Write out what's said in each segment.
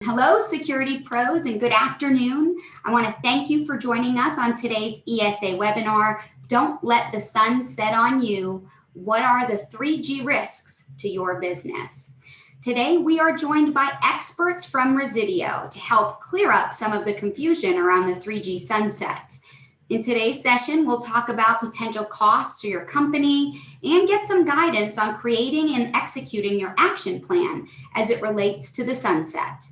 Hello, security pros, and good afternoon. I want to thank you for joining us on today's ESA webinar, Don't Let the Sun Set on You. What are the 3G risks to your business? Today, we are joined by experts from Resideo to help clear up some of the confusion around the 3G sunset. In today's session, we'll talk about potential costs to your company and get some guidance on creating and executing your action plan as it relates to the sunset.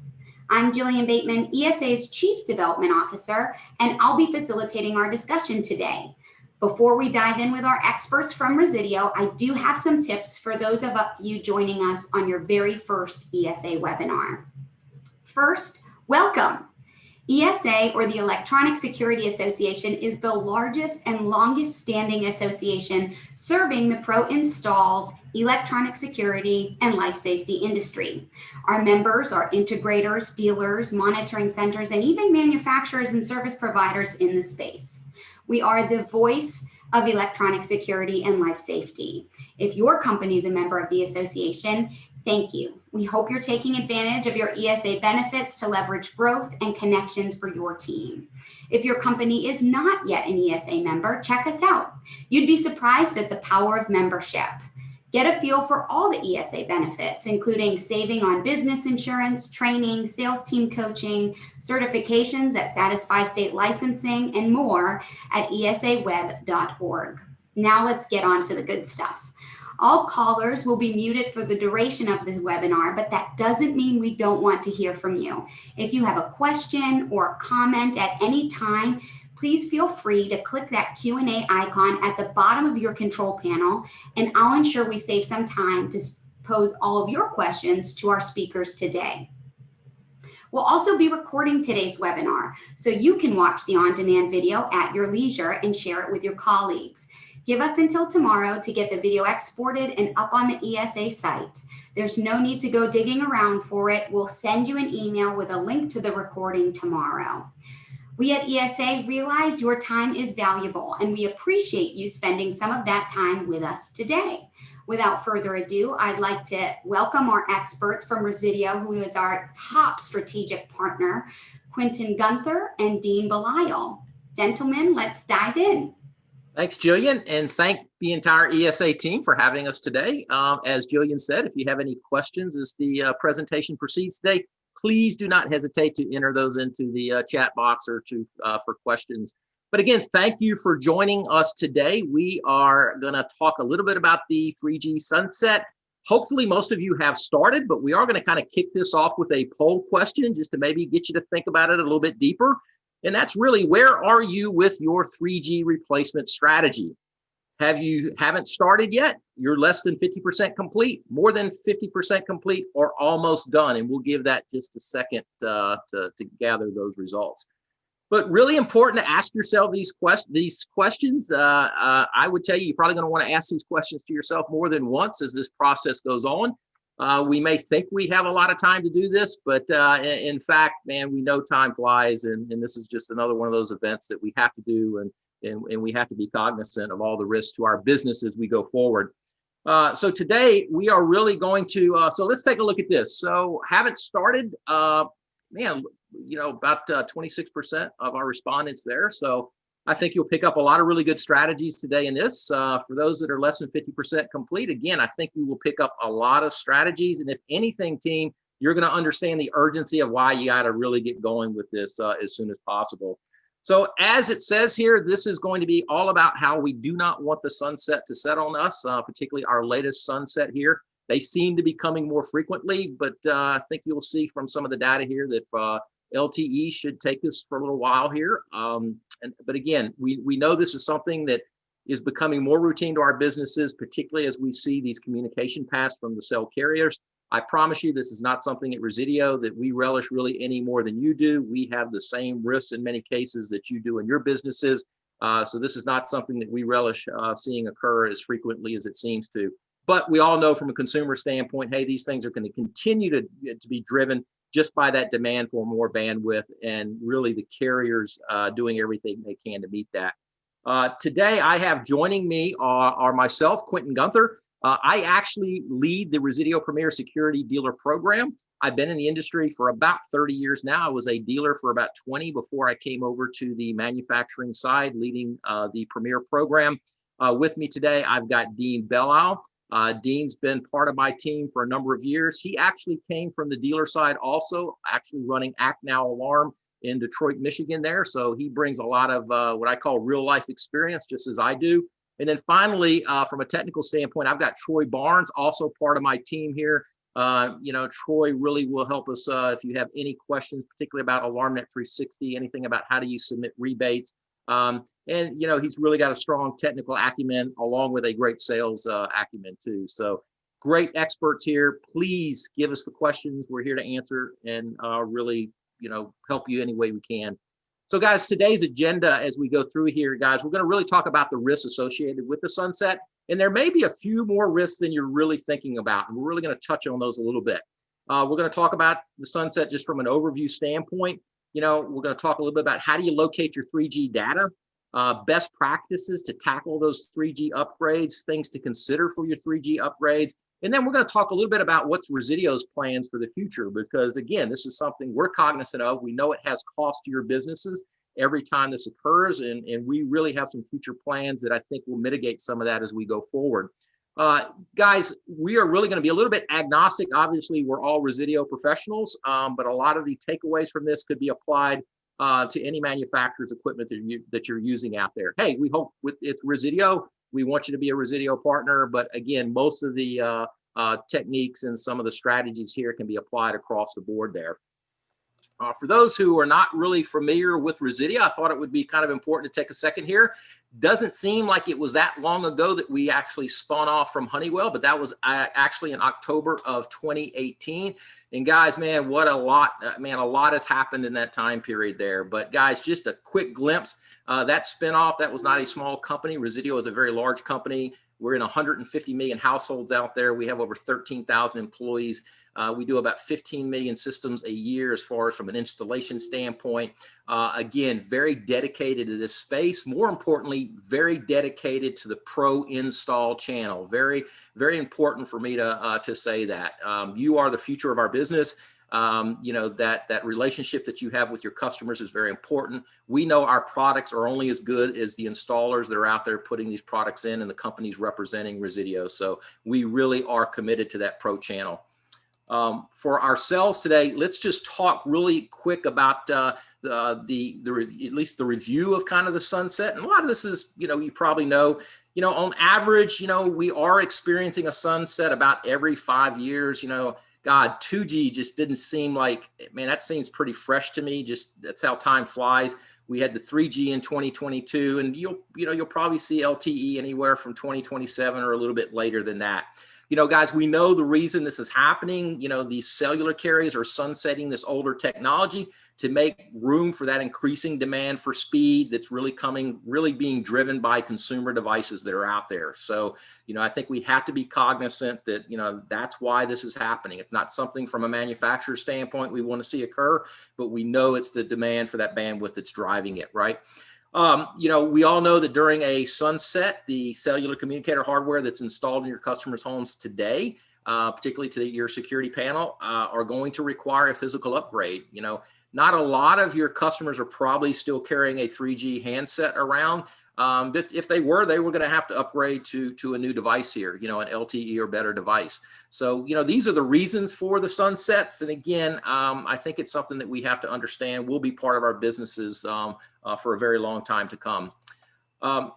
I'm Jillian Bateman, ESA's Chief Development Officer, and I'll be facilitating our discussion today. Before we dive in with our experts from Resideo, I do have some tips for those of you joining us on your very first ESA webinar. First, welcome. ESA, or the Electronic Security Association, is the largest and longest standing association serving the pro-installed electronic security and life safety industry. Our members are integrators, dealers, monitoring centers, and even manufacturers and service providers in the space. We are the voice of electronic security and life safety. If your company is a member of the association, thank you. We hope you're taking advantage of your ESA benefits to leverage growth and connections for your team. If your company is not yet an ESA member, check us out. You'd be surprised at the power of membership. Get a feel for all the ESA benefits, including saving on business insurance, training, sales team coaching, certifications that satisfy state licensing, and more at esaweb.org. Now let's get on to the good stuff. All callers will be muted for the duration of this webinar, but that doesn't mean we don't want to hear from you. If you have a question or a comment at any time, please feel free to click that Q&A icon at the bottom of your control panel, and I'll ensure we save some time to pose all of your questions to our speakers today. We'll also be recording today's webinar, so you can watch the on-demand video at your leisure and share it with your colleagues. Give us until tomorrow to get the video exported and up on the ESA site. There's no need to go digging around for it. We'll send you an email with a link to the recording tomorrow. We at ESA realize your time is valuable, and we appreciate you spending some of that time with us today. Without further ado, I'd like to welcome our experts from Resideo, who is our top strategic partner, Quentin Gunther and Dean Belisle. Gentlemen, let's dive in. Thanks, Jillian, and thank the entire ESA team for having us today. As Jillian said, if you have any questions as the presentation proceeds today, please do not hesitate to enter those into the chat box or for questions. But again, thank you for joining us today. We are going to talk a little bit about the 3G sunset. Hopefully, most of you have started, but we are going to kind of kick this off with a poll question just to maybe get you to think about it a little bit deeper. And that's really, where are you with your 3G replacement strategy? Haven't started yet? You're less than 50% complete, more than 50% complete, or almost done. And we'll give that just a second to gather those results. But really important to ask yourself these questions. I would tell you, you're probably going to want to ask these questions to yourself more than once as this process goes on. We may think we have a lot of time to do this, but in fact, man, we know time flies, and this is just another one of those events that we have to do, and we have to be cognizant of all the risks to our business as we go forward. So today we are really going to, so let's take a look at this. So haven't started, man, about 26% of our respondents there. So I think you'll pick up a lot of really good strategies today in this. For those that are less than 50% complete, again, I think we will pick up a lot of strategies. And if anything, team, you're going to understand the urgency of why you got to really get going with this as soon as possible. So as it says here, this is going to be all about how we do not want the sunset to set on us, particularly our latest sunset here. They seem to be coming more frequently, but I think you'll see from some of the data here that LTE should take us for a little while here. But again, we know this is something that is becoming more routine to our businesses, particularly as we see these communication paths from the cell carriers. I promise you, this is not something at Resideo that we relish really any more than you do. We have the same risks in many cases that you do in your businesses. So this is not something that we relish seeing occur as frequently as it seems to. But we all know from a consumer standpoint, hey, these things are going to continue to be driven just by that demand for more bandwidth, and really the carriers doing everything they can to meet that. Today, I have joining me are myself, Quentin Gunther. I actually lead the Resideo Premier Security Dealer Program. I've been in the industry for about 30 years now. I was a dealer for about 20 before I came over to the manufacturing side, leading the Premier program. With me today, I've got Dean Bellisle. Dean's been part of my team for a number of years. He actually came from the dealer side also, actually running Act Now Alarm in Detroit, Michigan there. So he brings a lot of what I call real life experience, just as I do. And then finally, from a technical standpoint, I've got Troy Barnes, also part of my team here. Troy really will help us if you have any questions, particularly about AlarmNet 360, anything about how do you submit rebates. He's really got a strong technical acumen along with a great sales acumen too. So great experts here. Please give us the questions. We're here to answer and really, help you any way we can. So guys, today's agenda as we go through here, guys, we're going to really talk about the risks associated with the sunset. And there may be a few more risks than you're really thinking about. And we're really going to touch on those a little bit. We're going to talk about the sunset just from an overview standpoint. We're going to talk a little bit about how do you locate your 3G data, best practices to tackle those 3G upgrades, things to consider for your 3G upgrades. And then we're going to talk a little bit about what's Resideo's plans for the future, because again, this is something we're cognizant of. We know it has cost to your businesses every time this occurs, and we really have some future plans that I think will mitigate some of that as we go forward. Guys, we are really going to be a little bit agnostic. Obviously, we're all Resideo professionals, but a lot of the takeaways from this could be applied to any manufacturer's equipment that you're using out there. Hey, we hope it's Resideo. We want you to be a Resideo partner, but again, most of the techniques and some of the strategies here can be applied across the board there. For those who are not really familiar with Resideo, I thought it would be kind of important to take a second here. Doesn't seem like it was that long ago that we actually spun off from Honeywell, but that was actually in October of 2018. And guys, man, what a lot has happened in that time period there. But guys, just a quick glimpse, that spinoff, that was not a small company. Resideo is a very large company. We're in 150 million households out there. We have over 13,000 employees. We do about 15 million systems a year as far as from an installation standpoint. Again, very dedicated to this space. More importantly, very dedicated to the pro install channel. Very, very important for me to say that. You are the future of our business. That relationship that you have with your customers is very important. We know our products are only as good as the installers that are out there putting these products in and the companies representing Resideo. So we really are committed to that pro channel. For ourselves today, let's just talk really quick about at least the review of kind of the sunset. And a lot of this is, you probably know, on average, we are experiencing a sunset about every 5 years. God, 2G just didn't seem like, man, that seems pretty fresh to me. Just that's how time flies. We had the 3G in 2022, and you'll probably see LTE anywhere from 2027 or a little bit later than that. Guys, we know the reason this is happening. These cellular carriers are sunsetting this older technology to make room for that increasing demand for speed that's really being driven by consumer devices that are out there. So, I think we have to be cognizant that, that's why this is happening. It's not something from a manufacturer standpoint we want to see occur, but we know it's the demand for that bandwidth that's driving it, right? We all know that during a sunset, the cellular communicator hardware that's installed in your customers' homes today, particularly to your security panel, are going to require a physical upgrade. Not a lot of your customers are probably still carrying a 3G handset around. But if they were going to have to upgrade to a new device here, an LTE or better device. So, these are the reasons for the sunsets. And again, I think it's something that we have to understand will be part of our businesses for a very long time to come.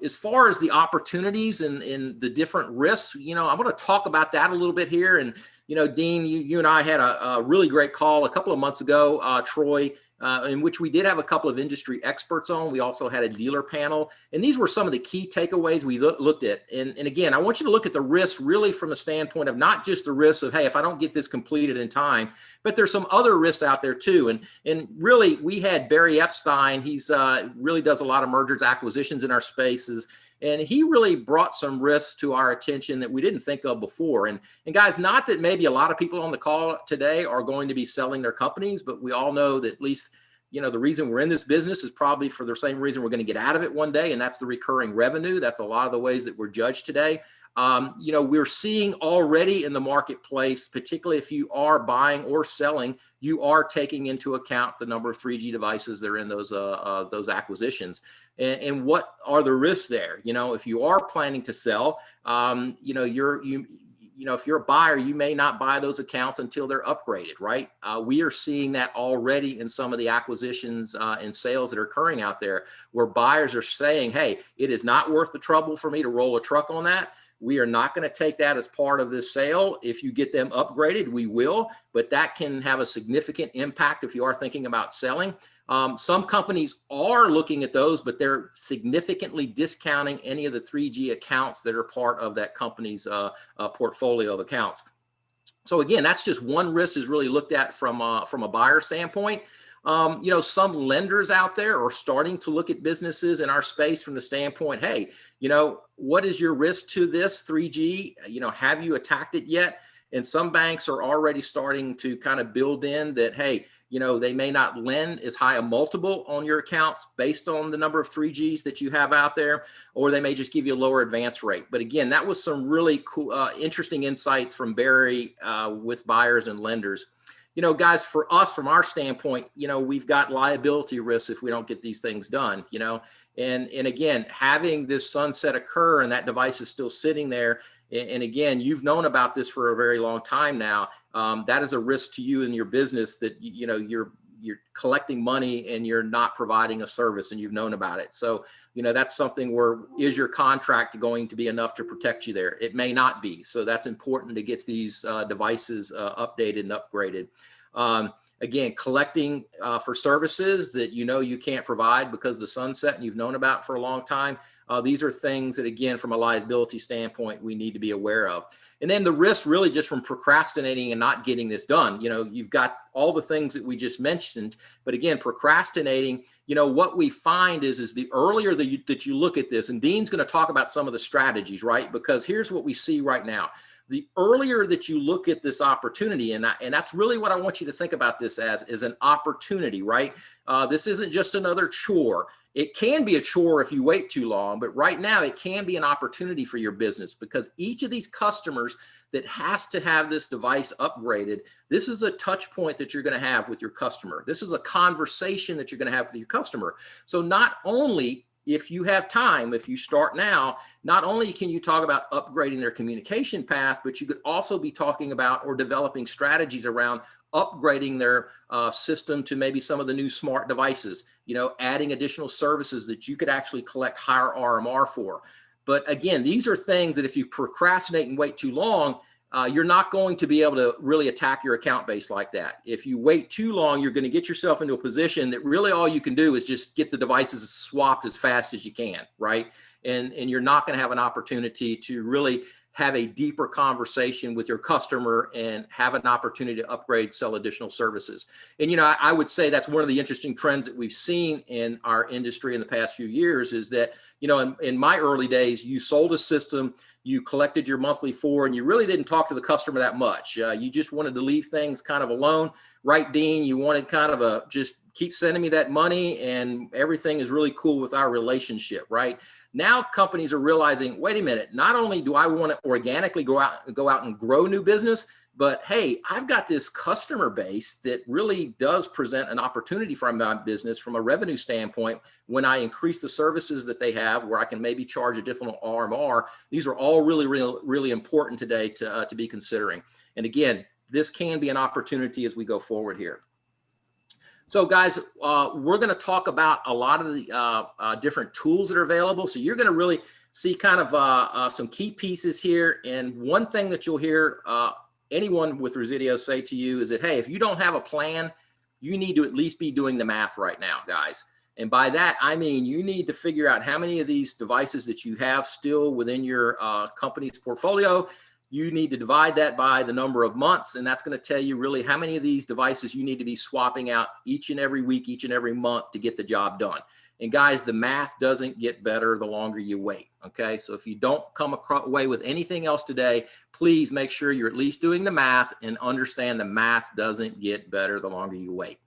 As far as the opportunities and the different risks, I'm going to talk about that a little bit here. And, Dean, you and I had a really great call a couple of months ago, Troy, in which we did have a couple of industry experts on. We also had a dealer panel. And these were some of the key takeaways we looked at. And again, I want you to look at the risks really from a standpoint of not just the risk of, hey, if I don't get this completed in time, but there's some other risks out there too. And really, we had Barry Epstein. He's really does a lot of mergers, acquisitions in our spaces. And he really brought some risks to our attention that we didn't think of before. And guys, not that maybe a lot of people on the call today are going to be selling their companies, but we all know that at least, the reason we're in this business is probably for the same reason we're going to get out of it one day. And that's the recurring revenue. That's a lot of the ways that we're judged today. We're seeing already in the marketplace, particularly if you are buying or selling, you are taking into account the number of 3G devices that are in those acquisitions. And what are the risks there? If you are planning to sell, if you're a buyer, you may not buy those accounts until they're upgraded, right? We are seeing that already in some of the acquisitions and sales that are occurring out there, where buyers are saying, hey, it is not worth the trouble for me to roll a truck on that. We are not going to take that as part of this sale. If you get them upgraded, we will, but that can have a significant impact if you are thinking about selling. Some companies are looking at those, but they're significantly discounting any of the 3G accounts that are part of that company's portfolio of accounts. So again, that's just one risk is really looked at from a buyer standpoint. Some lenders out there are starting to look at businesses in our space from the standpoint, hey, what is your risk to this 3G? Have you attacked it yet? And some banks are already starting to kind of build in that, hey, they may not lend as high a multiple on your accounts based on the number of 3Gs that you have out there, or they may just give you a lower advance rate. But again, that was some really cool, interesting insights from Barry with buyers and lenders. Guys, for us, from our standpoint, we've got liability risks if we don't get these things done, and again, having this sunset occur and that device is still sitting there. And again, you've known about this for a very long time now. That is a risk to you and your business that, you're collecting money and you're not providing a service, and you've known about it. So, that's something where, is your contract going to be enough to protect you there? It may not be. So that's important to get these devices updated and upgraded. Again, collecting for services that you can't provide because of the sunset and you've known about for a long time. These are things that, again, from a liability standpoint, we need to be aware of. And then the risk really just from procrastinating and not getting this done. You've got all the things that we just mentioned, but again, procrastinating, what we find is the earlier that you look at this, and Dean's going to talk about some of the strategies, right? Because here's what we see right now. The earlier that you look at this opportunity, and that's really what I want you to think about this as, is an opportunity, right? This isn't just another chore. It can be a chore if you wait too long, but right now it can be an opportunity for your business, because each of these customers that has to have this device upgraded, this is a touch point that you're going to have with your customer. This is a conversation that you're going to have with your customer. So not only, if you have time, if you start now, not only can you talk about upgrading their communication path, but you could also be talking about or developing strategies around upgrading their system to maybe some of the new smart devices, adding additional services that you could actually collect higher RMR for. But again, these are things that if you procrastinate and wait too long, you're not going to be able to really attack your account base like that. If you wait too long, you're going to get yourself into a position that really all you can do is just get the devices swapped as fast as you can, right? And you're not going to have an opportunity to really have a deeper conversation with your customer and have an opportunity to upgrade, sell additional services. And, I would say that's one of the interesting trends that we've seen in our industry in the past few years is that, in my early days, you sold a system, you collected your monthly for, and you really didn't talk to the customer that much. You just wanted to leave things kind of alone. Right, Dean? You wanted kind of just keep sending me that money and everything is really cool with our relationship, right? Now companies are realizing, wait a minute, not only do I want to organically go out and grow new business, but hey, I've got this customer base that really does present an opportunity for my business from a revenue standpoint. When I increase the services that they have, where I can maybe charge additional RMR, these are all really important today to be considering. And again, this can be an opportunity as we go forward here. So guys, we're going to talk about a lot of the different tools that are available. So you're going to really see kind of some key pieces here. And one thing that you'll hear anyone with Resideo say to you is that, hey, if you don't have a plan, you need to at least be doing the math right now, guys. And by that, I mean, you need to figure out how many of these devices that you have still within your company's portfolio. You need to divide that by the number of months, and that's going to tell you really how many of these devices you need to be swapping out each and every week, each and every month to get the job done. And guys, the math doesn't get better the longer you wait, okay? So if you don't come away with anything else today, please make sure you're at least doing the math and understand the math doesn't get better the longer you wait.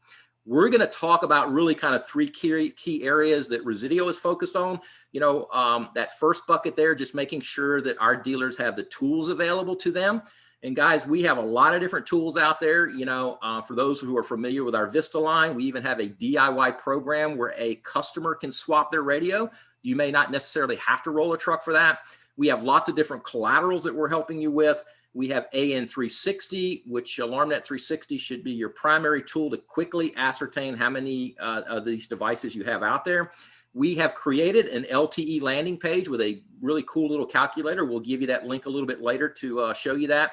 We're going to talk about really kind of three key areas that Resideo is focused on. That first bucket there, just making sure that our dealers have the tools available to them. And guys, we have a lot of different tools out there. For those who are familiar with our Vista line, we even have a DIY program where a customer can swap their radio. You may not necessarily have to roll a truck for that. We have lots of different collaterals that we're helping you with. We have AN360, which AlarmNet 360 should be your primary tool to quickly ascertain how many of these devices you have out there. We have created an LTE landing page with a really cool little calculator. We'll give you that link a little bit later to show you that.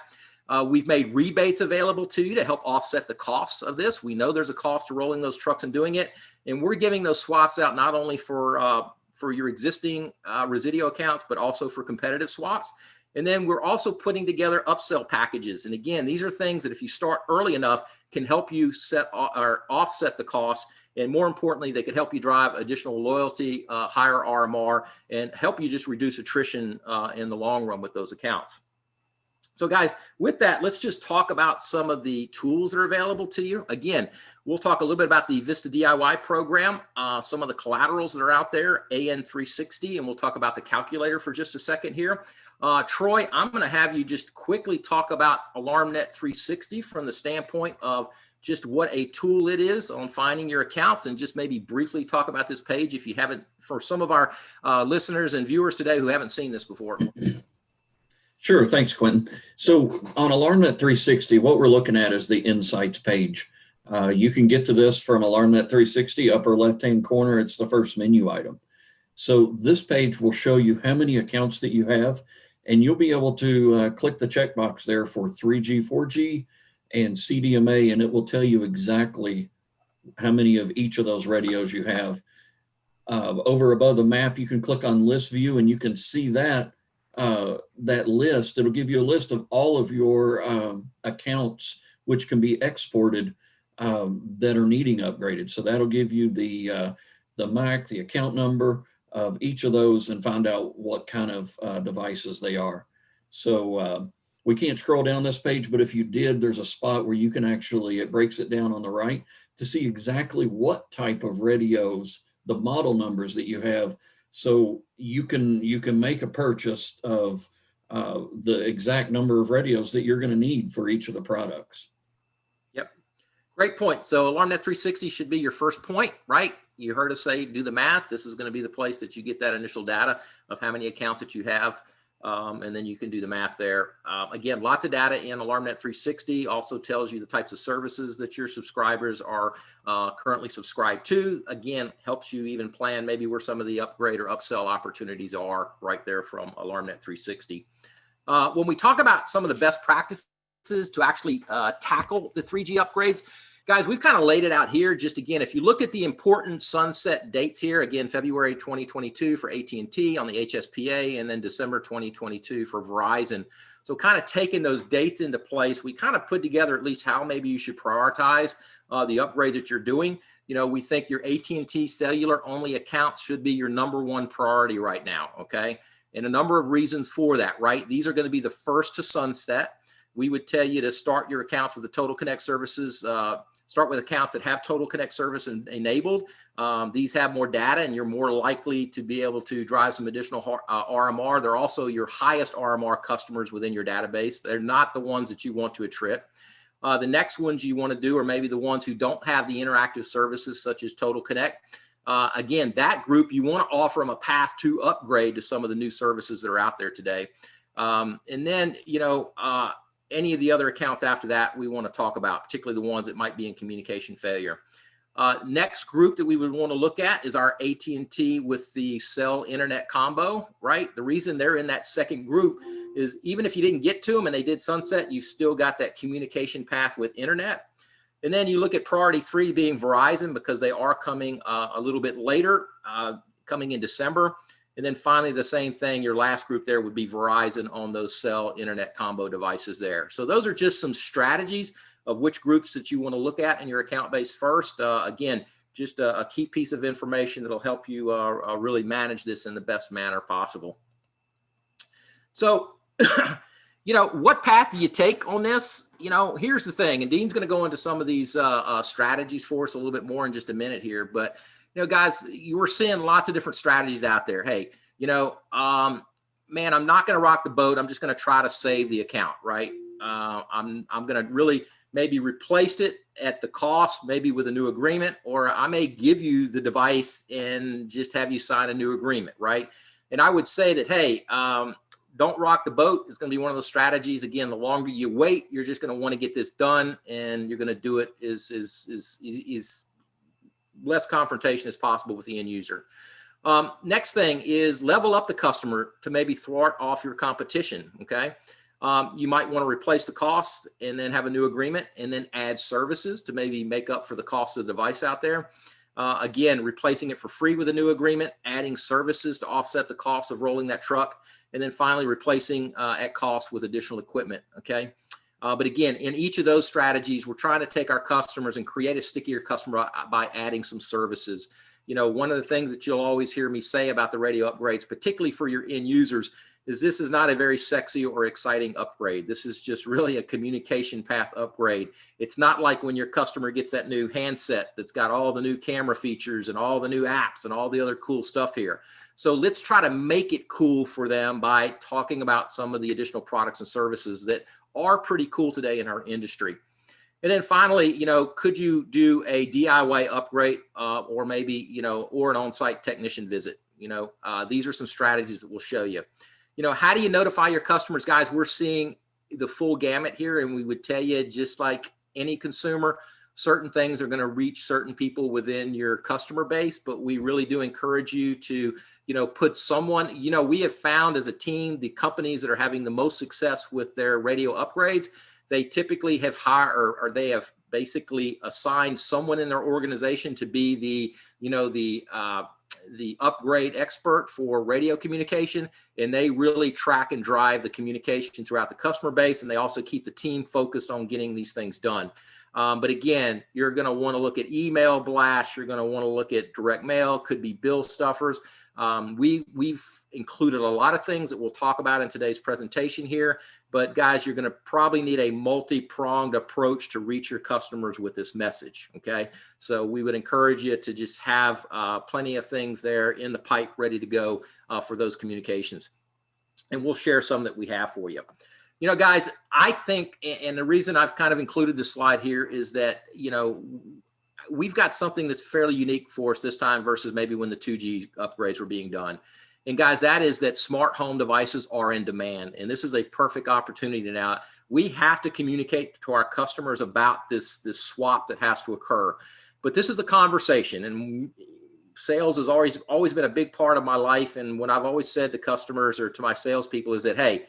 We've made rebates available to you to help offset the costs of this. We know there's a cost to rolling those trucks and doing it. And we're giving those swaps out not only for your existing Resideo accounts, but also for competitive swaps. And then we're also putting together upsell packages. And again, these are things that if you start early enough can help you set or offset the costs. And more importantly, they could help you drive additional loyalty, higher RMR, and help you just reduce attrition in the long run with those accounts. So guys, with that, let's just talk about some of the tools that are available to you. Again, we'll talk a little bit about the Vista DIY program, some of the collaterals that are out there, AN360, and we'll talk about the calculator for just a second here. Troy, I'm going to have you just quickly talk about AlarmNet 360 from the standpoint of just what a tool it is on finding your accounts, and just maybe briefly talk about this page if you haven't, for some of our listeners and viewers today who haven't seen this before. Sure. Thanks, Quentin. So on AlarmNet 360, what we're looking at is the Insights page. You can get to this from AlarmNet 360, upper left-hand corner. It's the first menu item. So this page will show you how many accounts that you have, and you'll be able to click the checkbox there for 3G, 4G, and CDMA, and it will tell you exactly how many of each of those radios you have. Over above the map, you can click on List View, and you can see that list. It'll give you a list of all of your accounts, which can be exported that are needing upgraded. So that'll give you the MAC, the account number of each of those, and find out what kind of devices they are. So we can't scroll down this page, but if you did, there's a spot where you can actually, it breaks it down on the right to see exactly what type of radios, the model numbers that you have. So you can make a purchase of the exact number of radios that you're going to need for each of the products. Yep. Great point. So AlarmNet 360 should be your first point, right? You heard us say, do the math. This is going to be the place that you get that initial data of how many accounts that you have. And then you can do the math there. Again, lots of data in AlarmNet 360. Also tells you the types of services that your subscribers are currently subscribed to. Again, helps you even plan maybe where some of the upgrade or upsell opportunities are right there from AlarmNet 360. When we talk about some of the best practices to actually tackle the 3G upgrades, guys, we've kind of laid it out here. Just again, if you look at the important sunset dates here, again, February 2022 for AT&T on the HSPA, and then December 2022 for Verizon. So kind of taking those dates into place, we kind of put together at least how maybe you should prioritize the upgrades that you're doing. We think your AT&T cellular only accounts should be your #1 priority right now, okay? And a number of reasons for that, right? These are going to be the first to sunset. We would tell you to start your accounts with the Total Connect services. Start with accounts that have Total Connect service enabled. These have more data, and you're more likely to be able to drive some additional RMR. They're also your highest RMR customers within your database. They're not the ones that you want to attrit. The next ones you want to do are maybe the ones who don't have the interactive services such as Total Connect. Again, that group, you want to offer them a path to upgrade to some of the new services that are out there today. And then, any of the other accounts after that we want to talk about, particularly the ones that might be in communication failure. Next group that we would want to look at is our AT&T with the cell internet combo, right? The reason they're in that second group is even if you didn't get to them and they did sunset, you've still got that communication path with internet. And then you look at priority 3 being Verizon, because they are coming a little bit later, coming in December. And then finally, the same thing, your last group there would be Verizon on those cell internet combo devices there. So those are just some strategies of which groups that you want to look at in your account base first. Again, just a key piece of information that'll help you really manage this in the best manner possible. So What path do you take on this? Here's the thing, and Dean's going to go into some of these strategies for us a little bit more in just a minute here. But, guys, you were seeing lots of different strategies out there. Hey, man, I'm not going to rock the boat. I'm just going to try to save the account, right? I'm going to really maybe replace it at the cost, maybe with a new agreement, or I may give you the device and just have you sign a new agreement, right? And I would say that, hey, don't rock the boat. It's going to be one of those strategies. Again, the longer you wait, you're just going to want to get this done, and you're going to do it is less confrontation as possible with the end user. Next thing is level up the customer to maybe thwart off your competition. Okay. You might want to replace the cost and then have a new agreement and then add services to maybe make up for the cost of the device out there. Again, replacing it for free with a new agreement, adding services to offset the cost of rolling that truck, and then finally replacing at cost with additional equipment. Okay. But again, in each of those strategies, we're trying to take our customers and create a stickier customer by adding some services. One of the things that you'll always hear me say about the radio upgrades, particularly for your end users, is this is not a very sexy or exciting upgrade. This is just really a communication path upgrade. It's not like when your customer gets that new handset that's got all the new camera features and all the new apps and all the other cool stuff here. So let's try to make it cool for them by talking about some of the additional products and services that are pretty cool today in our industry. And then finally, could you do a DIY upgrade or maybe, or an on-site technician visit? These are some strategies that we'll show you. How do you notify your customers? Guys, we're seeing the full gamut here, and we would tell you, just like any consumer, certain things are going to reach certain people within your customer base, but we really do encourage you to, put someone, we have found as a team, the companies that are having the most success with their radio upgrades, they typically have hired or they have basically assigned someone in their organization to be the upgrade expert for radio communication, and they really track and drive the communication throughout the customer base, and they also keep the team focused on getting these things done. But again, you're going to want to look at email blasts, you're going to want to look at direct mail, could be bill stuffers. We've included a lot of things that we'll talk about in today's presentation here, but guys, you're going to probably need a multi-pronged approach to reach your customers with this message. Okay. So we would encourage you to just have plenty of things there in the pipe ready to go for those communications. And we'll share some that we have for you. Guys, I think, and the reason I've kind of included this slide here is that, we've got something that's fairly unique for us this time versus maybe when the 2G upgrades were being done. And guys, that is that smart home devices are in demand. And this is a perfect opportunity now. We have to communicate to our customers about this swap that has to occur. But this is a conversation, and sales has always been a big part of my life. And what I've always said to customers or to my salespeople is that, hey,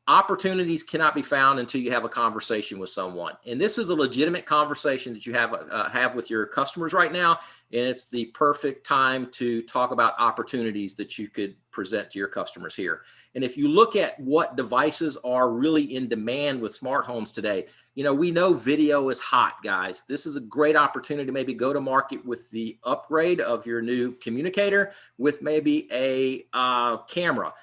opportunities cannot be found until you have a conversation with someone. And this is a legitimate conversation that you have with your customers right now. And it's the perfect time to talk about opportunities that you could present to your customers here. And if you look at what devices are really in demand with smart homes today, we know video is hot, guys. This is a great opportunity to maybe go to market with the upgrade of your new communicator with maybe a camera.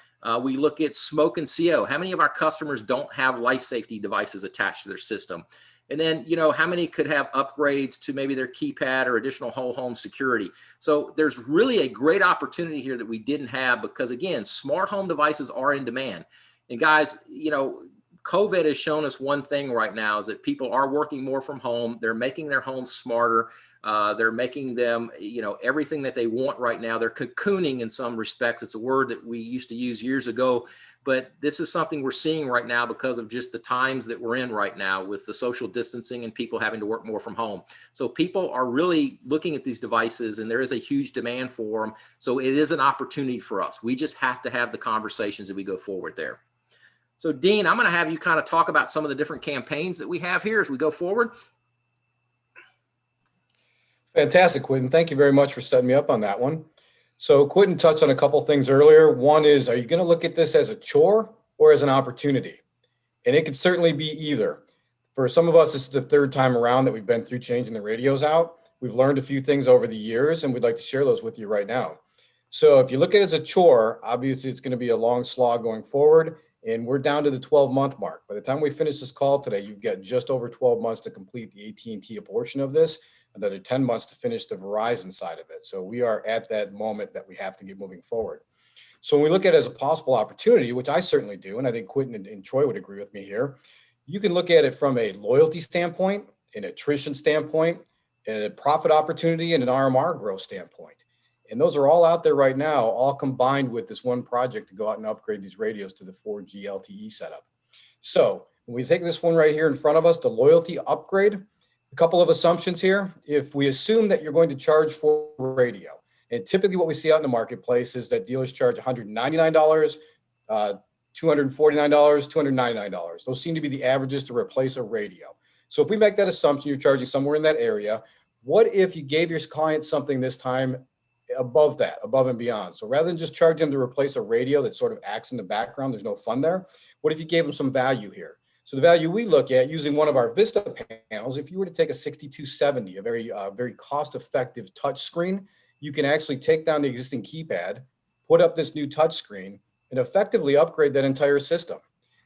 We look at smoke and CO. How many of our customers don't have life safety devices attached to their system? And then, how many could have upgrades to maybe their keypad or additional whole home security? So there's really a great opportunity here that we didn't have because, again, smart home devices are in demand. And guys, COVID has shown us one thing right now is that people are working more from home. They're making their homes smarter. They're making them, everything that they want right now. They're cocooning in some respects. It's a word that we used to use years ago, but this is something we're seeing right now because of just the times that we're in right now with the social distancing and people having to work more from home. So people are really looking at these devices and there is a huge demand for them. So it is an opportunity for us. We just have to have the conversations as we go forward there. So Dean, I'm going to have you kind of talk about some of the different campaigns that we have here as we go forward. Fantastic, Quentin. Thank you very much for setting me up on that one. So Quentin touched on a couple things earlier. One is, are you going to look at this as a chore or as an opportunity? And it could certainly be either. For some of us, this is the third time around that we've been through changing the radios out. We've learned a few things over the years, and we'd like to share those with you right now. So if you look at it as a chore, obviously it's going to be a long slog going forward. And we're down to the 12-month mark. By the time we finish this call today, you've got just over 12 months to complete the AT&T portion of this, another 10 months to finish the Verizon side of it. So we are at that moment that we have to get moving forward. So when we look at it as a possible opportunity, which I certainly do, and I think Quentin and Troy would agree with me here, you can look at it from a loyalty standpoint, an attrition standpoint, and a profit opportunity, and an RMR growth standpoint. And those are all out there right now, all combined with this one project to go out and upgrade these radios to the 4G LTE setup. So when we take this one right here in front of us, the loyalty upgrade, a couple of assumptions here. If we assume that you're going to charge for radio, and typically what we see out in the marketplace is that dealers charge $199, $249, $299. Those seem to be the averages to replace a radio. So if we make that assumption, you're charging somewhere in that area, what if you gave your client something this time above that, above and beyond? So rather than just charging them to replace a radio that sort of acts in the background, there's no fun there. What if you gave them some value here? So the value we look at using one of our Vista panels, if you were to take a 6270, a very cost-effective touch screen, you can actually take down the existing keypad, put up this new touch screen, and effectively upgrade that entire system.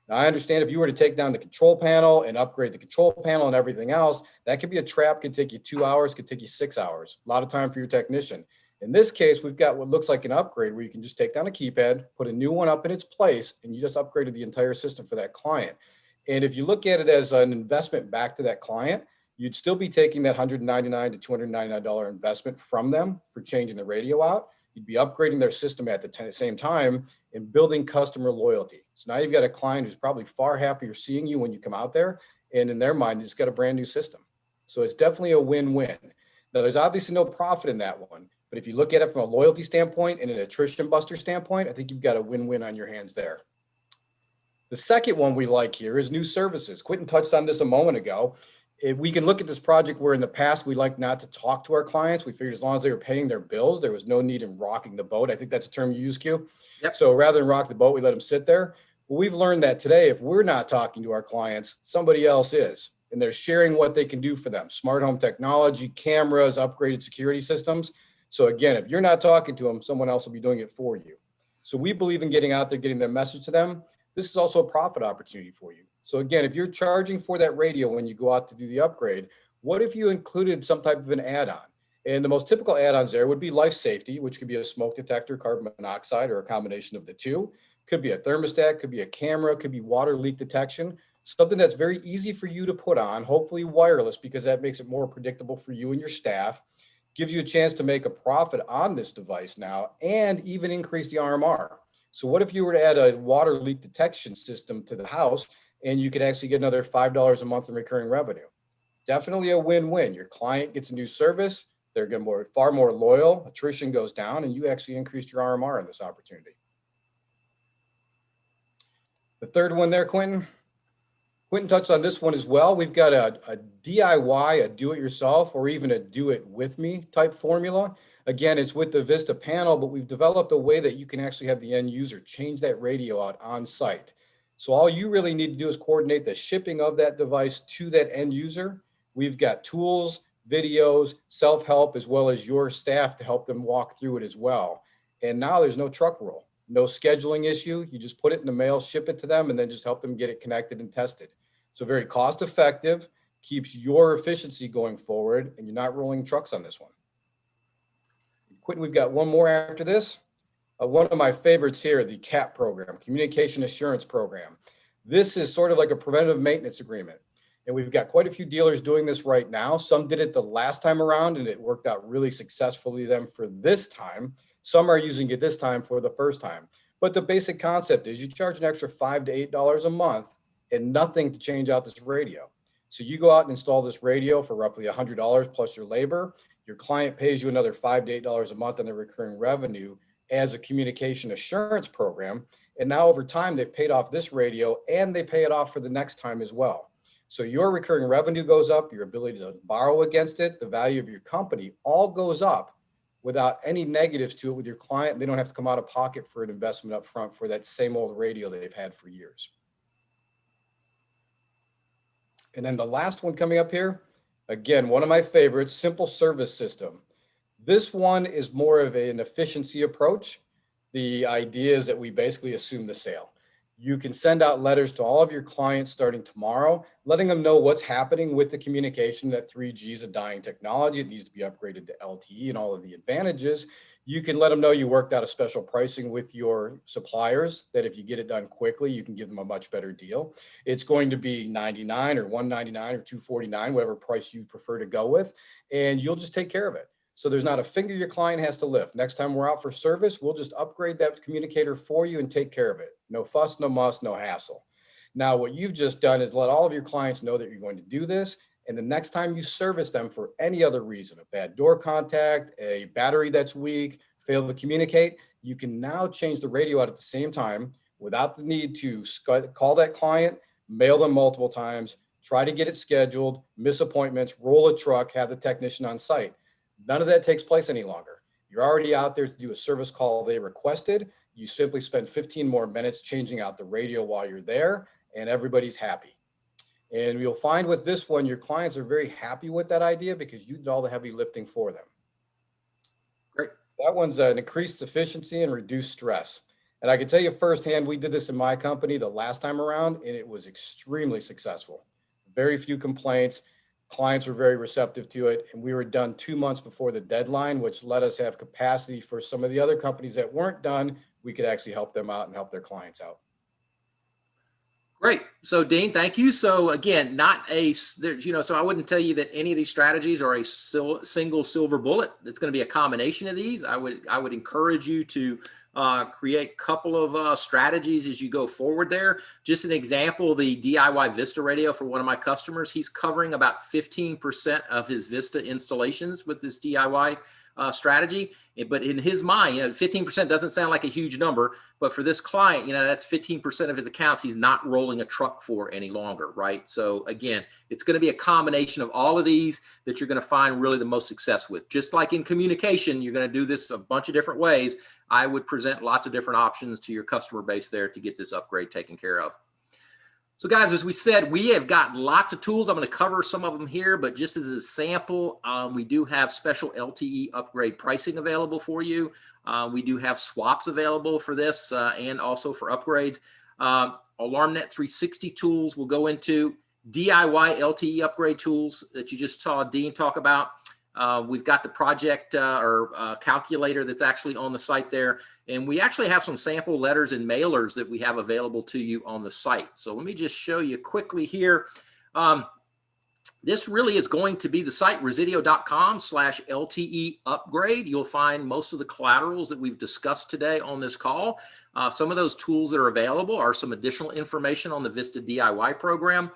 Now, I understand if you were to take down the control panel and upgrade the control panel and everything else, that could be a trap, could take you 2 hours, could take you 6 hours, a lot of time for your technician. In this case, we've got what looks like an upgrade where you can just take down a keypad, put a new one up in its place, and you just upgraded the entire system for that client. And if you look at it as an investment back to that client, you'd still be taking that $199 to $299 investment from them for changing the radio out. You'd be upgrading their system at the same time and building customer loyalty. So now you've got a client who's probably far happier seeing you when you come out there, and in their mind, it's got a brand new system. So it's definitely a win-win. Now, there's obviously no profit in that one, but if you look at it from a loyalty standpoint and an attrition buster standpoint, I think you've got a win-win on your hands there. The second one we like here is new services. Quentin touched on this a moment ago. If we can look at this project where in the past we like not to talk to our clients. We figured as long as they were paying their bills, there was no need in rocking the boat. I think that's a term you use, Q. Yep. So rather than rock the boat, we let them sit there. Well, we've learned that today, if we're not talking to our clients, somebody else is. And they're sharing what they can do for them. Smart home technology, cameras, upgraded security systems. So again, if you're not talking to them, someone else will be doing it for you. So we believe in getting out there, getting their message to them. This is also a profit opportunity for you. So again, if you're charging for that radio when you go out to do the upgrade, what if you included some type of an add-on? And the most typical add-ons there would be life safety, which could be a smoke detector, carbon monoxide, or a combination of the two. Could be a thermostat, could be a camera, could be water leak detection, something that's very easy for you to put on, hopefully wireless, because that makes it more predictable for you and your staff, gives you a chance to make a profit on this device now, and even increase the RMR. So what if you were to add a water leak detection system to the house and you could actually get another $5 a month in recurring revenue? Definitely a win-win. Your client gets a new service, they're going to be far more loyal, attrition goes down, and you actually increased your RMR in this opportunity. The third one there, Quentin touched on this one as well. We've got a DIY, a do-it-yourself, or even a do-it-with-me type formula. Again, it's with the Vista panel, but we've developed a way that you can actually have the end user change that radio out on site. So all you really need to do is coordinate the shipping of that device to that end user. We've got tools, videos, self-help, as well as your staff to help them walk through it as well. And now there's no truck roll, no scheduling issue. You just put it in the mail, ship it to them, and then just help them get it connected and tested. So very cost effective, keeps your efficiency going forward, and you're not rolling trucks on this one. Quentin, we've got one more after this. One of my favorites here, the CAP program, Communication Assurance Program. This is sort of like a preventative maintenance agreement. And we've got quite a few dealers doing this right now. Some did it the last time around and it worked out really successfully them for this time. Some are using it this time for the first time. But the basic concept is you charge an extra $5 to $8 a month and nothing to change out this radio. So you go out and install this radio for roughly $100 plus your labor. Your client pays you another $5 to $8 a month on their recurring revenue as a communication assurance program. And now over time, they've paid off this radio and they pay it off for the next time as well. So your recurring revenue goes up, your ability to borrow against it, the value of your company all goes up without any negatives to it with your client. They don't have to come out of pocket for an investment up front for that same old radio that they've had for years. And then the last one coming up here, again, one of my favorites, simple service system. This one is more of an efficiency approach. The idea is that we basically assume the sale. You can send out letters to all of your clients starting tomorrow, letting them know what's happening with the communication, that 3G is a dying technology. It needs to be upgraded to LTE and all of the advantages. You can let them know you worked out a special pricing with your suppliers, that if you get it done quickly, you can give them a much better deal. It's going to be $99 or $199 or $249, whatever price you prefer to go with, and you'll just take care of it. So there's not a finger your client has to lift. Next time we're out for service, we'll just upgrade that communicator for you and take care of it. No fuss, no muss, no hassle. Now, what you've just done is let all of your clients know that you're going to do this. And the next time you service them for any other reason, a bad door contact, a battery that's weak, fail to communicate, you can now change the radio out at the same time without the need to call that client, mail them multiple times, try to get it scheduled, miss appointments, roll a truck, have the technician on site. None of that takes place any longer. You're already out there to do a service call they requested. You simply spend 15 more minutes changing out the radio while you're there, and everybody's happy. And you'll find with this one, your clients are very happy with that idea because you did all the heavy lifting for them. Great. That one's an increased efficiency and reduced stress. And I can tell you firsthand, we did this in my company the last time around, and it was extremely successful. Very few complaints. Clients were very receptive to it, and we were done 2 months before the deadline, which let us have capacity for some of the other companies that weren't done. We could actually help them out and help their clients out. Great. So Dean, thank you. So again, so I wouldn't tell you that any of these strategies are a single silver bullet. It's going to be a combination of these. I would encourage you to create a couple of strategies as you go forward there. Just an example, the DIY Vista radio for one of my customers, he's covering about 15% of his Vista installations with this DIY strategy. But in his mind, 15% doesn't sound like a huge number, but for this client, that's 15% of his accounts he's not rolling a truck for any longer, right? So again, it's going to be a combination of all of these that you're going to find really the most success with. Just like in communication, you're going to do this a bunch of different ways. I would present lots of different options to your customer base there to get this upgrade taken care of. So guys, as we said, we have got lots of tools. I'm going to cover some of them here, but just as a sample, we do have special LTE upgrade pricing available for you. We do have swaps available for this and also for upgrades. AlarmNet 360 tools will go into DIY LTE upgrade tools that you just saw Dean talk about. We've got the project calculator that's actually on the site there. And we actually have some sample letters and mailers that we have available to you on the site. So let me just show you quickly here. This really is going to be the site, resideo.com/LTE upgrade. You'll find most of the collaterals that we've discussed today on this call. Some of those tools that are available are some additional information on the Vista DIY program.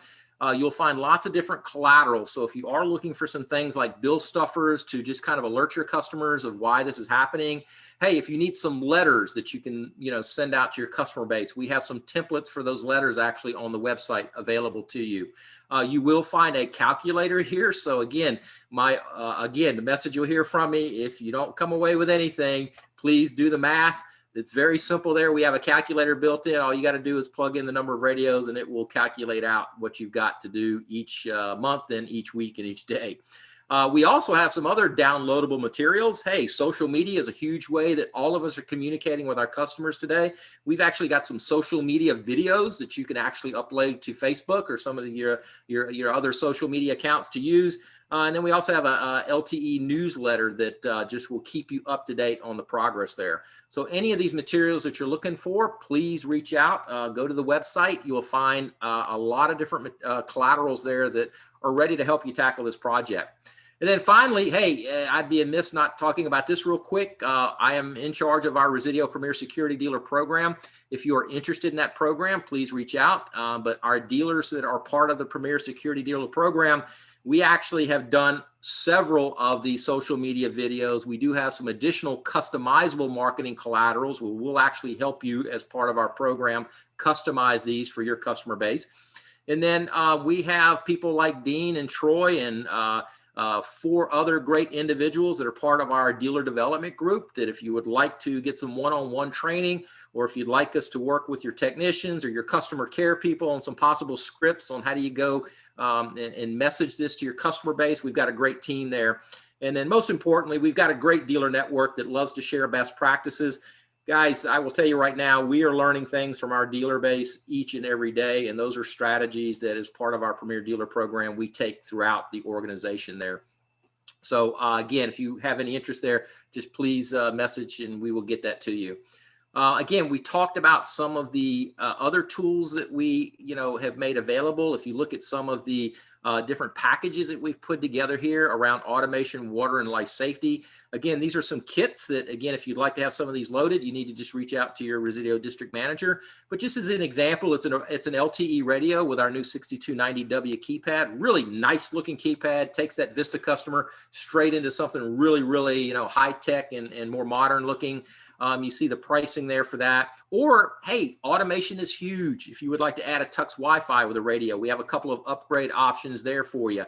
You'll find lots of different collateral. So if you are looking for some things like bill stuffers to just kind of alert your customers of why this is happening. Hey, if you need some letters that you can, send out to your customer base, we have some templates for those letters actually on the website available to you. You will find a calculator here. So again, the message you'll hear from me, if you don't come away with anything, please do the math. It's very simple there. We have a calculator built in. All you got to do is plug in the number of radios and it will calculate out what you've got to do each month and each week and each day. We also have some other downloadable materials. Hey, social media is a huge way that all of us are communicating with our customers today. We've actually got some social media videos that you can actually upload to Facebook or some of your other social media accounts to use. And then we also have a LTE newsletter that just will keep you up to date on the progress there. So any of these materials that you're looking for, please reach out, go to the website. You will find a lot of different collaterals there that are ready to help you tackle this project. And then finally, hey, I'd be amiss not talking about this real quick. I am in charge of our Resideo Premier Security Dealer Program. If you are interested in that program, please reach out. But our dealers that are part of the Premier Security Dealer Program, we actually have done several of the social media videos. We do have some additional customizable marketing collaterals where we'll actually help you as part of our program customize these for your customer base. And then we have people like Dean and Troy and 4 other great individuals that are part of our dealer development group that if you would like to get some one-on-one training, or if you'd like us to work with your technicians or your customer care people on some possible scripts on how do you go and message this to your customer base, we've got a great team there. And then most importantly, we've got a great dealer network that loves to share best practices. Guys, I will tell you right now, we are learning things from our dealer base each and every day. And those are strategies that, as part of our Premier Dealer program, we take throughout the organization there. So again, if you have any interest there, just please message and we will get that to you. Again, we talked about some of the other tools that we, have made available. If you look at some of the different packages that we've put together here around automation, water, and life safety. Again, these are some kits that, again, if you'd like to have some of these loaded, you need to just reach out to your Resideo district manager. But just as an example, it's an LTE radio with our new 6290W keypad. Really nice looking keypad. Takes that Vista customer straight into something really, really, high tech and more modern looking. You see the pricing there for that. Or, hey, automation is huge. If you would like to add a Tux Wi-Fi with a radio, we have a couple of upgrade options there for you,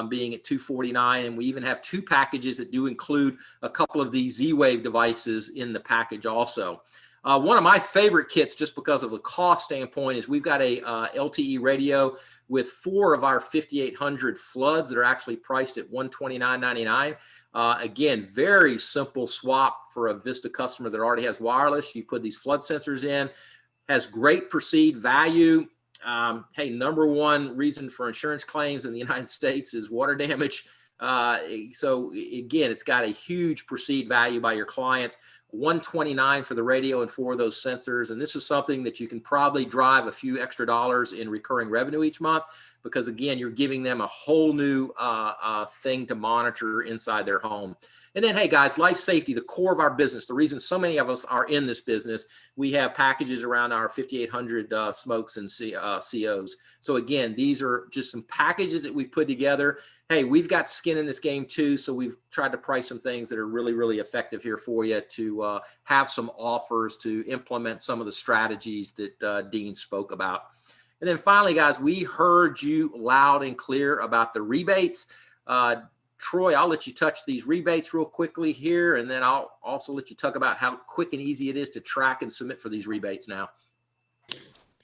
being at $249. And we even have 2 packages that do include a couple of these Z-Wave devices in the package also. One of my favorite kits, just because of the cost standpoint, is we've got a LTE radio with 4 of our 5800 floods that are actually priced at $129.99. Again, very simple swap for a Vista customer that already has wireless. You put these flood sensors in, has great perceived value. Hey, number one reason for insurance claims in the United States is water damage. So again, it's got a huge perceived value by your clients. $129 for the radio and 4 of those sensors. And this is something that you can probably drive a few extra dollars in recurring revenue each month, because again, you're giving them a whole new thing to monitor inside their home. And then, hey guys, life safety, the core of our business, the reason so many of us are in this business, we have packages around our 5800 smokes and COs. So again, these are just some packages that we've put together. Hey, we've got skin in this game too, so we've tried to price some things that are really, really effective here for you to have some offers to implement some of the strategies that Dean spoke about. And then finally, guys, we heard you loud and clear about the rebates. Troy, I'll let you touch these rebates real quickly here, and then I'll also let you talk about how quick and easy it is to track and submit for these rebates now.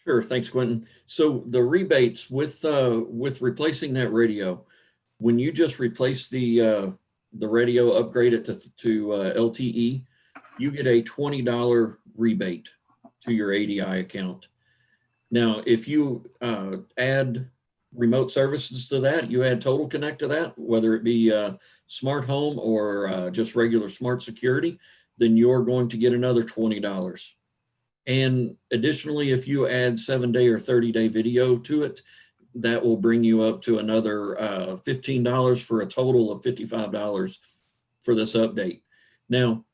Sure, thanks, Quentin. So the rebates with replacing that radio, when you just replace the radio, upgrade it to LTE, you get a $20 rebate to your ADI account. Now, if you add remote services to that, you add Total Connect to that, whether it be smart home or just regular smart security, then you're going to get another $20. And additionally, if you add 7-day or 30-day video to it, that will bring you up to another $15 for a total of $55 for this update. Now,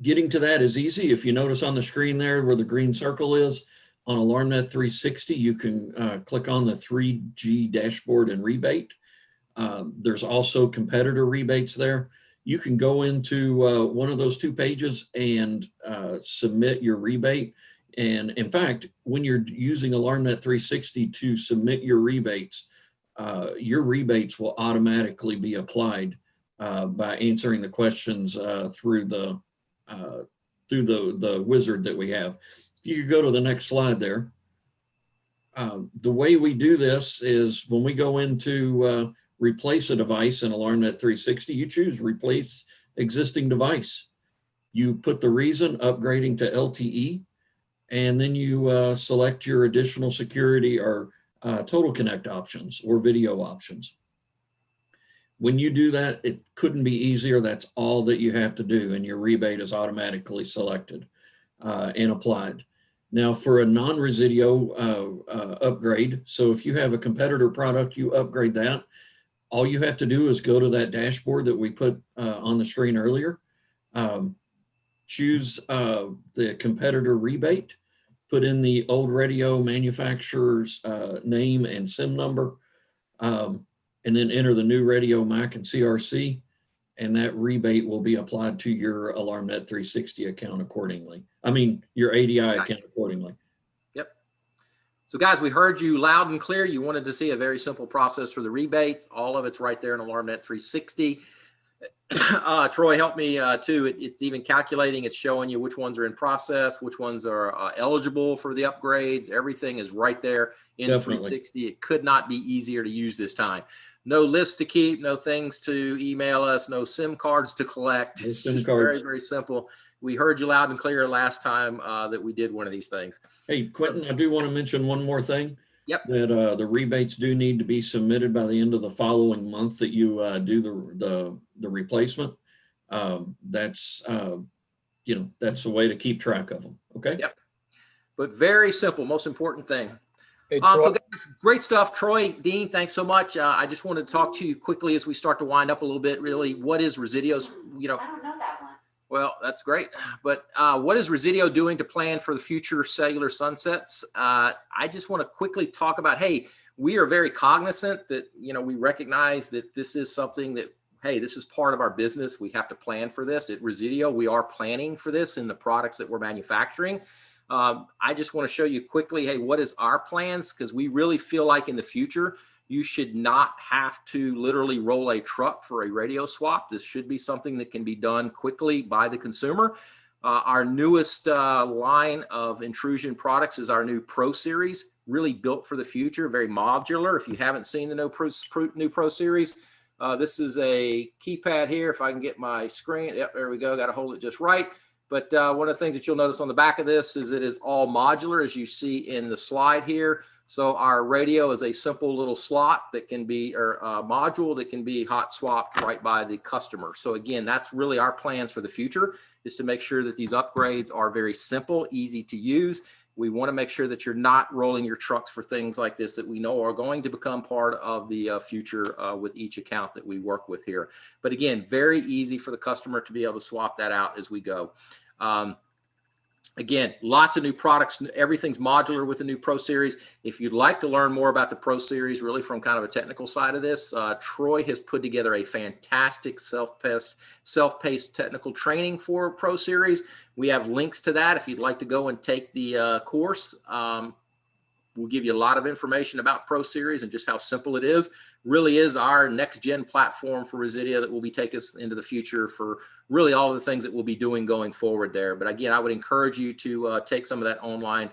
getting to that is easy. If you notice on the screen there where the green circle is, on AlarmNet 360, you can click on the 3G dashboard and rebate. There's also competitor rebates there. You can go into one of those 2 pages and submit your rebate. And in fact, when you're using AlarmNet 360 to submit your rebates will automatically be applied by answering the questions through the wizard that we have. If you could go to the next slide there. The way we do this is when we go into replace a device in AlarmNet 360, you choose replace existing device. You put the reason, upgrading to LTE, and then you select your additional security or Total Connect options or video options. When you do that, it couldn't be easier. That's all that you have to do, and your rebate is automatically selected and applied. Now, for a non-Resideo upgrade, so if you have a competitor product, you upgrade that, all you have to do is go to that dashboard that we put on the screen earlier, choose the competitor rebate, put in the old radio manufacturer's name and SIM number, and then enter the new radio MAC and CRC, and that rebate will be applied to your AlarmNet 360 account accordingly. I mean, your ADI account accordingly. Yep. So guys, we heard you loud and clear. You wanted to see a very simple process for the rebates. All of it's right there in AlarmNet 360. Troy, help me too. It's even calculating. It's showing you which ones are in process, which ones are eligible for the upgrades. Everything is right there in 360. It could not be easier to use this time. no list to keep, no things to email us, no SIM cards to collect. No It's SIM just cards. very, very simple. We heard you loud and clear last time that we did one of these things. Hey, Quentin, I do want to mention one more thing. Yep. That the rebates do need to be submitted by the end of the following month that you do the replacement. That's that's the way to keep track of them. Okay. Yep. But very simple, most important thing. Hey, Troy, So guys, great stuff. Troy, Dean, thanks so much. I just wanted to talk to you quickly as we start to wind up a little bit. Really, what is Resideo's, I don't know that one. well, that's great. But what is Resideo doing to plan for the future cellular sunsets? I just want to quickly talk about, hey, we are very cognizant that, we recognize that this is something that, hey, this is part of our business. We have to plan for this. At Resideo, we are planning for this in the products that we're manufacturing. I just want to show you quickly, hey, what is our plans? Because we really feel like in the future, you should not have to literally roll a truck for a radio swap. This should be something that can be done quickly by the consumer. Our newest line of intrusion products is our new Pro Series, really built for the future, very modular. If you haven't seen the new Pro Series, this is a keypad here. If I can get my screen, yep, there we go. Got to hold it just right. But one of the things that you'll notice on the back of this is it is all modular, as you see in the slide here. So our radio is a simple little slot that can be, or a module that can be hot swapped right by the customer. So again, that's really our plans for the future, is to make sure that these upgrades are very simple, easy to use. We want to make sure that you're not rolling your trucks for things like this that we know are going to become part of the future with each account that we work with here. But again, very easy for the customer to be able to swap that out as we go. Again, lots of new products. Everything's modular with the new Pro Series. If you'd like to learn more about the Pro Series, really from kind of a technical side of this, Troy has put together a fantastic self-paced technical training for Pro Series. We have links to that if you'd like to go and take the course. We'll give you a lot of information about Pro Series and just how simple it is. Really is our next gen platform for Resideo that will be take us into the future for really all of the things that we'll be doing going forward there. But again, I would encourage you to take some of that online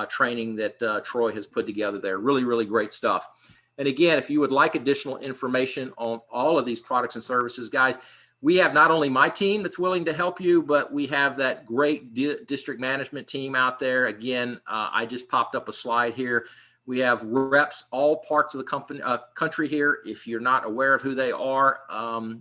training that Troy has put together there. Really, really great stuff. And again, if you would like additional information on all of these products and services, guys, we have not only my team that's willing to help you, but we have that great district management team out there. Again, I just popped up a slide here. We have reps all parts of the country here. If you're not aware of who they are,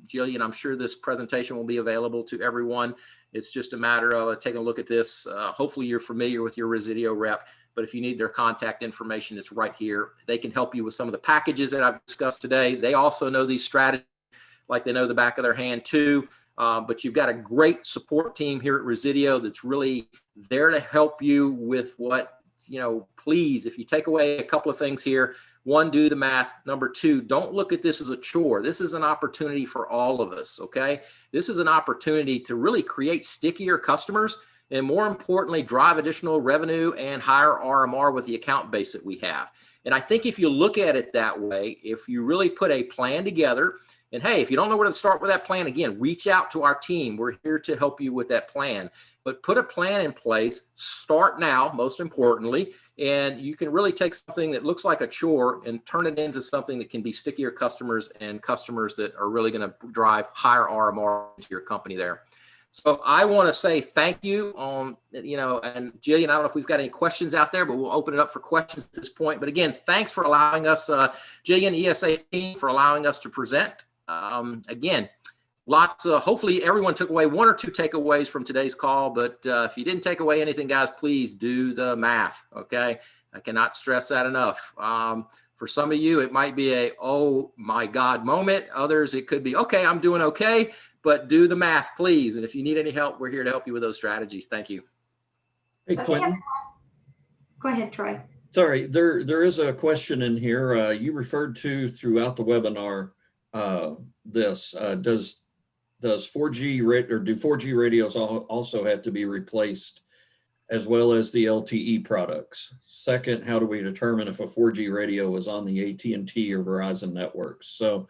Jillian, I'm sure this presentation will be available to everyone. It's just a matter of taking a look at this. Hopefully you're familiar with your Resideo rep, but if you need their contact information, it's right here. They can help you with some of the packages that I've discussed today. They also know these strategies like they know the back of their hand too. But you've got a great support team here at Resideo that's really there to help you with what, please, if you take away a couple of things here, one, do the math. Number two, don't look at this as a chore. This is an opportunity for all of us, okay? This is an opportunity to really create stickier customers and, more importantly, drive additional revenue and higher RMR with the account base that we have. And I think if you look at it that way, if you really put a plan together, and hey, if you don't know where to start with that plan, again, reach out to our team. We're here to help you with that plan. But put a plan in place, start now, most importantly, and you can really take something that looks like a chore and turn it into something that can be stickier customers and customers that are really going to drive higher RMR into your company there. So I want to say thank you and Jillian, I don't know if we've got any questions out there, but we'll open it up for questions at this point. But again, thanks for allowing us, Jillian, ESA team, for allowing us to present. Again, lots of, hopefully everyone took away one or two takeaways from today's call, but if you didn't take away anything, guys, please do the math, okay? I cannot stress that enough. For some of you, it might be a, oh my God moment. Others, it could be, okay, I'm doing okay, but do the math, please. And if you need any help, we're here to help you with those strategies. Thank you. Hey, Okay, Quentin. go ahead, Troy. Sorry, there is a question in here. You referred to throughout the webinar does 4G or do 4G radios also have to be replaced as well as the LTE products? Second, how do we determine if a 4G radio is on the AT&T or Verizon networks? So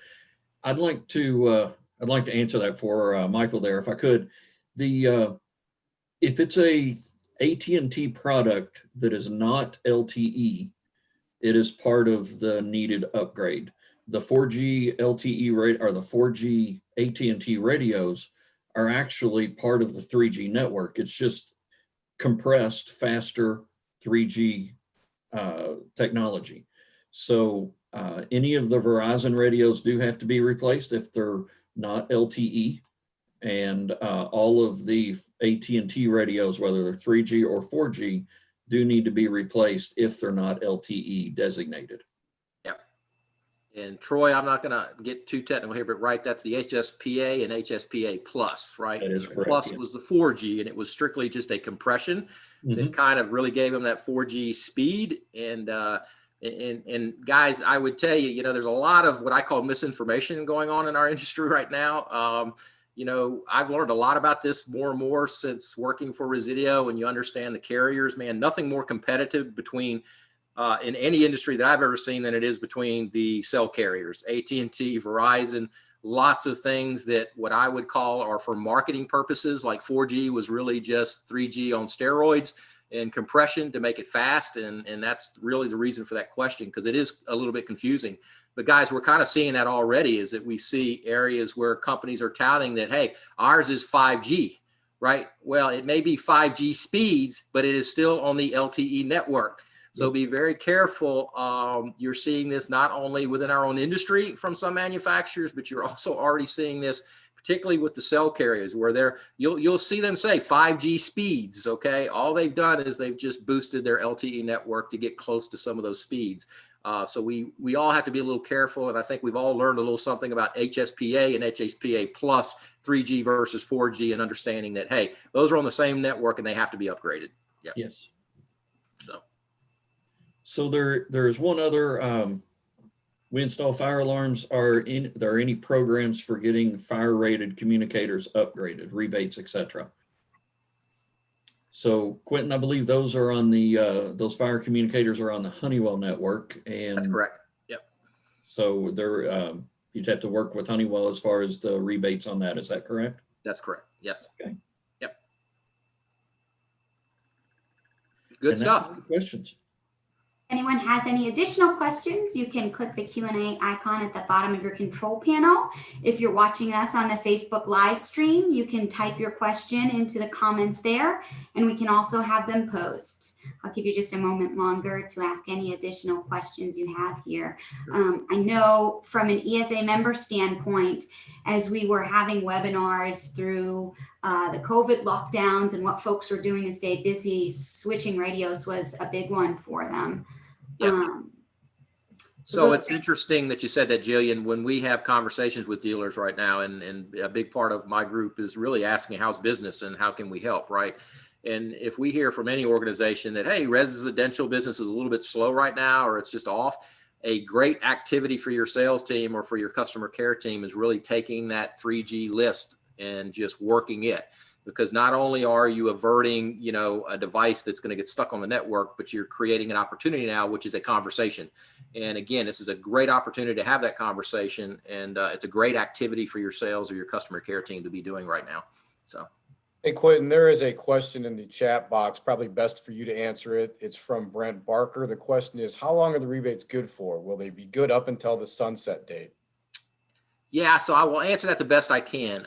I'd like to answer that for Michael there, if I could. If it's a AT&T product that is not LTE, it is part of the needed upgrade. the 4G LTE rate or the 4G AT&T radios are actually part of the 3G network. It's just compressed, faster 3G technology. So any of the Verizon radios do have to be replaced if they're not LTE. And all of the AT&T radios, whether they're 3G or 4G, do need to be replaced if they're not LTE designated. Yeah. And Troy, I'm not going to get too technical here, but right, that's the HSPA and HSPA plus, right? That is correct. Plus yes. was the 4G, and it was strictly just a compression that kind of really gave them that 4G speed. And guys, I would tell you, you know, there's a lot of what I call misinformation going on in our industry right now. You know, I've learned a lot about this more and more since working for Resideo, and you understand the carriers, man, nothing more competitive between in any industry that I've ever seen than it is between the cell carriers, AT&T, Verizon, lots of things that what I would call are for marketing purposes, like 4G was really just 3G on steroids and compression to make it fast. And that's really the reason for that question, because it is a little bit confusing. But guys, we're kind of seeing that already, is that we see areas where companies are touting that, hey, ours is 5G, right? Well, it may be 5G speeds, but it is still on the LTE network. So be very careful. You're seeing this not only within our own industry from some manufacturers, but you're also already seeing this particularly with the cell carriers, where you'll see them say 5G speeds. Okay, all they've done is they've just boosted their LTE network to get close to some of those speeds. So we all have to be a little careful, and I think we've all learned a little something about HSPA and HSPA plus 3G versus 4G, and understanding that, hey, those are on the same network and they have to be upgraded. Yeah. Yes. So there's one other. We install fire alarms. Are there any programs for getting fire rated communicators upgraded, rebates, etc.? So Quentin, I believe those are on the those fire communicators are on the Honeywell network, and that's correct. Yep. So they're you'd have to work with Honeywell as far as the rebates on that. Is that correct? That's correct. Yes. Okay. Yep. Good stuff. Questions? Anyone has any additional questions, you can click the Q&A icon at the bottom of your control panel. If you're watching us on the Facebook live stream, you can type your question into the comments there, and we can also have them posed. I'll give you just a moment longer to ask any additional questions you have here. I know from an ESA member standpoint, as we were having webinars through the COVID lockdowns and what folks were doing to stay busy, switching radios was a big one for them. Yes. So it's interesting that you said that, Jillian. When we have conversations with dealers right now, and a big part of my group is really asking how's business and how can we help, right? And if we hear from any organization that, hey, residential business is a little bit slow right now, or it's just off, a great activity for your sales team or for your customer care team is really taking that 3G list and just working it. Because not only are you averting, you know, a device that's going to get stuck on the network, but you're creating an opportunity now, which is a conversation. And again, this is a great opportunity to have that conversation, and it's a great activity for your sales or your customer care team to be doing right now. So, hey, Quentin, there is a question in the chat box, probably best for you to answer it. It's from Brent Barker. The question is, how long are the rebates good for? Will they be good up until the sunset date? yeah, so I will answer that the best I can.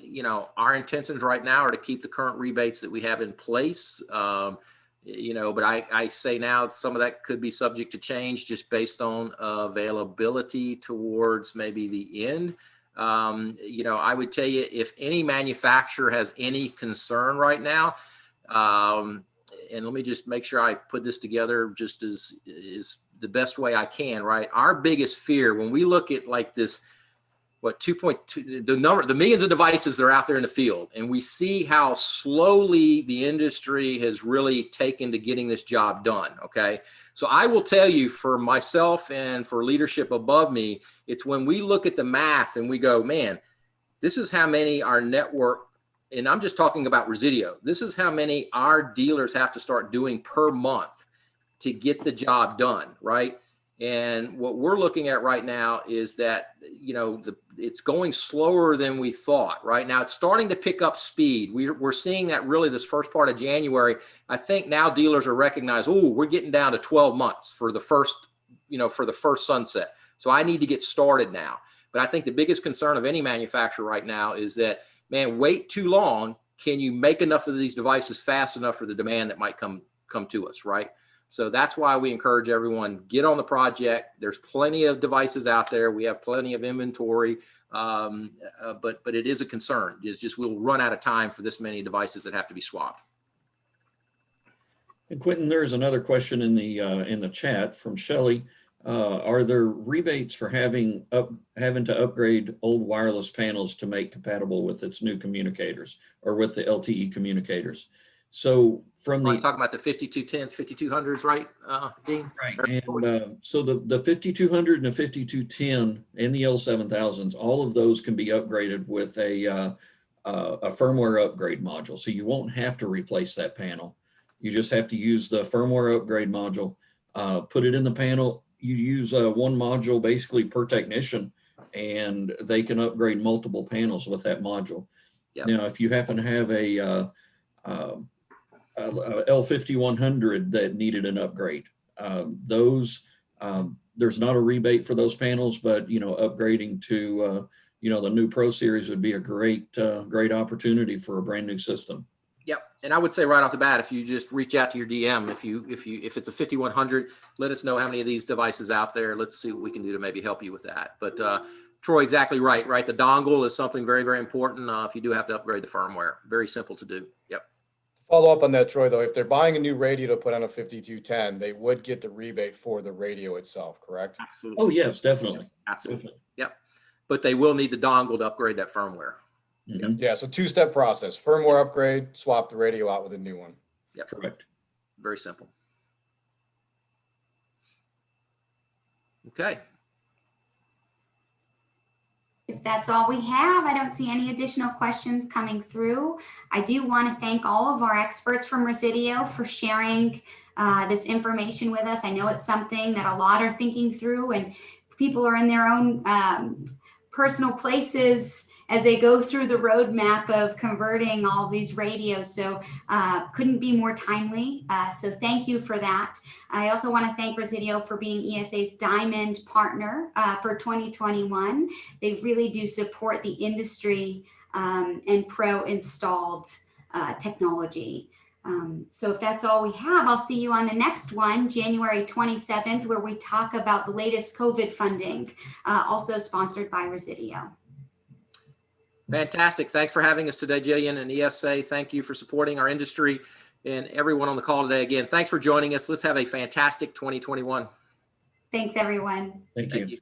You know, our intentions right now are to keep the current rebates that we have in place. You know, but I say now some of that could be subject to change just based on availability towards maybe the end. You know, I would tell you, if any manufacturer has any concern right now, and let me just make sure I put this together just as is the best way I can, right? Our biggest fear when we look at like this, what 2.2, the millions of devices that are out there in the field, and we see how slowly the industry has really taken to getting this job done. Okay. So I will tell you, for myself and for leadership above me, it's when we look at the math and we go, man, this is how many our network, and I'm just talking about Resideo, this is how many our dealers have to start doing per month to get the job done, right? And what we're looking at right now is that, you know, it's going slower than we thought. Right now, it's starting to pick up speed. We're seeing that really this first part of January. I think now dealers are recognizing, oh, we're getting down to 12 months for the first, you know, for the first sunset. So I need to get started now. But I think the biggest concern of any manufacturer right now is that, man, wait too long. Can you make enough of these devices fast enough for the demand that might come to us, right? So that's why we encourage everyone, get on the project. There's plenty of devices out there. We have plenty of inventory, but it is a concern. It's just we'll run out of time for this many devices that have to be swapped. And Quentin, there's another question in the chat from Shelley. Are there rebates for having to upgrade old wireless panels to make compatible with its new communicators or with the LTE communicators? So from the talking about the 5210s, 5200s, right, Dean? Right, and so the 5200 and the 5210 and the L7000s, all of those can be upgraded with a firmware upgrade module. So you won't have to replace that panel. You just have to use the firmware upgrade module, put it in the panel. You use one module basically per technician, and they can upgrade multiple panels with that module. Yep. Now, if you happen to have a L5100 that needed an upgrade, there's not a rebate for those panels, but upgrading to the new Pro series would be a great opportunity for a brand new system. Yep, and I would say right off the bat, if you just reach out to your DM, if it's a 5100, let us know how many of these devices out there. Let's see what we can do to maybe help you with that. But Troy, exactly right. The dongle is something very, very important. If you do have to upgrade the firmware, very simple to do. Yep. Follow up on that, Troy, though, if they're buying a new radio to put on a 5210, they would get the rebate for the radio itself, correct? Absolutely. Oh, yes, definitely. Yes, absolutely. Definitely. Yep. But they will need the dongle to upgrade that firmware. Mm-hmm. Yep. Yeah, so two-step process, firmware upgrade, swap the radio out with a new one. Yep. Correct. Very simple. Okay. If that's all we have, I don't see any additional questions coming through. I do want to thank all of our experts from Resideo for sharing this information with us. I know it's something that a lot are thinking through, and people are in their own personal places as they go through the roadmap of converting all these radios. So couldn't be more timely. So thank you for that. I also want to thank Resideo for being ESA's Diamond partner for 2021. They really do support the industry and pro installed technology. So if that's all we have, I'll see you on the next one, January 27th, where we talk about the latest COVID funding, also sponsored by Resideo. Fantastic. Thanks for having us today, Jillian, and ESA. Thank you for supporting our industry and everyone on the call today. Again, thanks for joining us. Let's have a fantastic 2021. Thanks, everyone. Thank you.